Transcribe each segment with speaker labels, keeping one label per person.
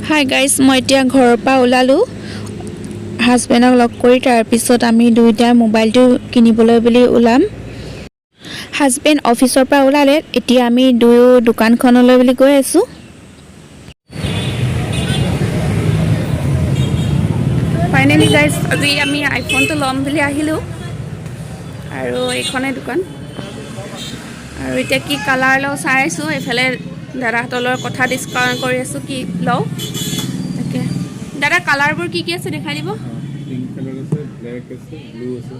Speaker 1: Hi guys, মই এতিয়া ঘৰৰ পৰা ওলালোঁ হাজবেণ্ডক লগ কৰি। তাৰপিছত আমি দুয়োটাই মোবাইলটো কিনিবলৈ বুলি ওলাম। হাজবেণ্ড অফিচৰ পৰা ওলালে, এতিয়া আমি দুয়ো দোকানখনলৈ বুলি গৈ আছোঁ। ফাইনেলি গাইজ, আজি আমি আইফোনটো ল'ম বুলি আহিলোঁ আৰু এইখনেই দোকান। আৰু এতিয়া কি কালাৰ লওঁ চাই আছোঁ। এইফালে দাদাহঁতৰ লগত কথা ডিছকাছ কৰি আছোঁ কি লওঁ তাকে। দাদা, কালাৰবোৰ কি কি আছে দেখাই দিব।
Speaker 2: পিংক কালাৰ আছে, ব্লেক আছে, ব্লু আছে।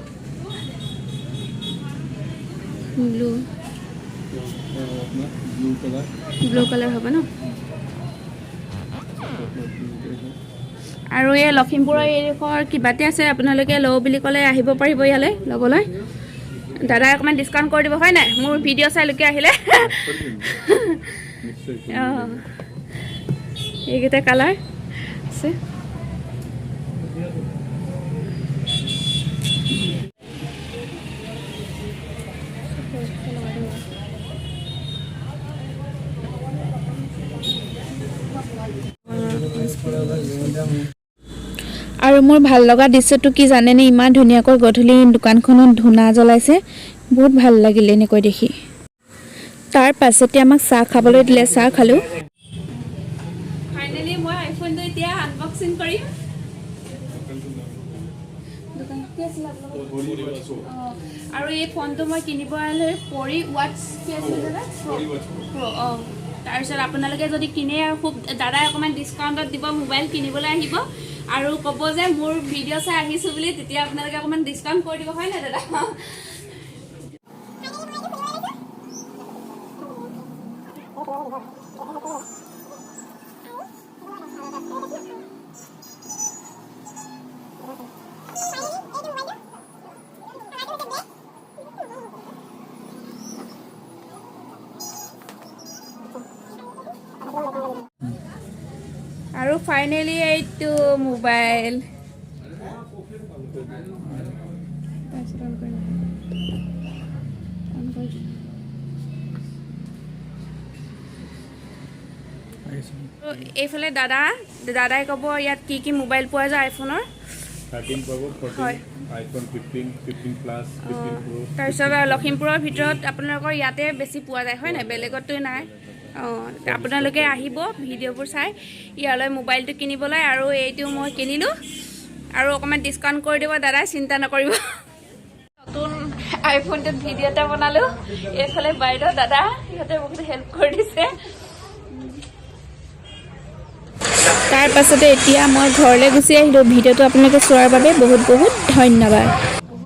Speaker 1: ব্লু
Speaker 2: ব্লু
Speaker 1: কালাৰ হ'ব ন। আৰু এই লখিমপুৰৰ এইডোখৰ কিবাতে আছে, আপোনালোকে লওঁ বুলি ক'লে আহিব পাৰিব ইয়ালৈ ল'বলৈ। দাদাই অকণমান ডিছকাউণ্ট কৰি দিব হয় নাই, মোৰ ভিডিঅ' চাই লোকে আহিলে। অঁ, এইকেইটা কালাৰ আছে। আৰু মোৰ ভাল লগা দৃশ্যটো কি জানেনে, ইমান ধুনীয়াকৈ গধূলি দোকানখনত ধূনা জ্বলাইছে, বহুত ভাল লাগিল এনেকৈ দেখি। তাৰ পাছতে আমাক চাহ খাবলৈ দিলে, চাহ খালোঁ। ফাইনেলি মই আইফোনটো এতিয়া আনবক্সিং কৰিম। আৰু এই ফোনটো মই কিনিব আহিলোঁ পৰি ৱাটছ কি আছিল দাদা, প্ৰ'। অঁ, তাৰপিছত আপোনালোকে যদি কিনে খুব দাদাই অকণমান ডিছকাউণ্টত দিব, মোবাইল কিনিবলৈ আহিব আৰু ক'ব যে মোৰ ভিডিঅ' চাই আহিছোঁ বুলি, তেতিয়া আপোনালোকে অকণমান ডিছকাউণ্ট কৰি দিব হয় নাই দাদা। আৰু ফাইনেলি এইটো মোবাইল। এইফালে দাদাই ক'ব ইয়াত কি কি মোবাইল পোৱা যায় আইফোনৰ।
Speaker 2: 13 পাব, 14, iPhone 15, 15 প্লাছ, 15 Pro।
Speaker 1: তাৰপিছত লখিমপুৰৰ ভিতৰত আপোনালোকৰ ইয়াতে বেছি পোৱা যায় হয় নাই, বেলেগতো নাই। অঁ, আপোনালোকে আহিব ভিডিঅ'বোৰ চাই ইয়ালৈ মোবাইলটো কিনিবলৈ। আৰু এইটো মই কিনিলোঁ আৰু অকণমান ডিছকাউণ্ট কৰি দিব দাদাই, চিন্তা নকৰিব। নতুন আইফোনটোত ভিডিঅ' এটা বনালোঁ। এইফালে বাইদেউ দাদা সিহঁতে বহুত হেল্প কৰি দিছে। তাৰ পাছতে এতিয়া মই ঘৰলৈ গুচি আহিলোঁ। ভিডিঅ'টো আপোনালোকে চোৱাৰ বাবে বহুত বহুত ধন্যবাদ।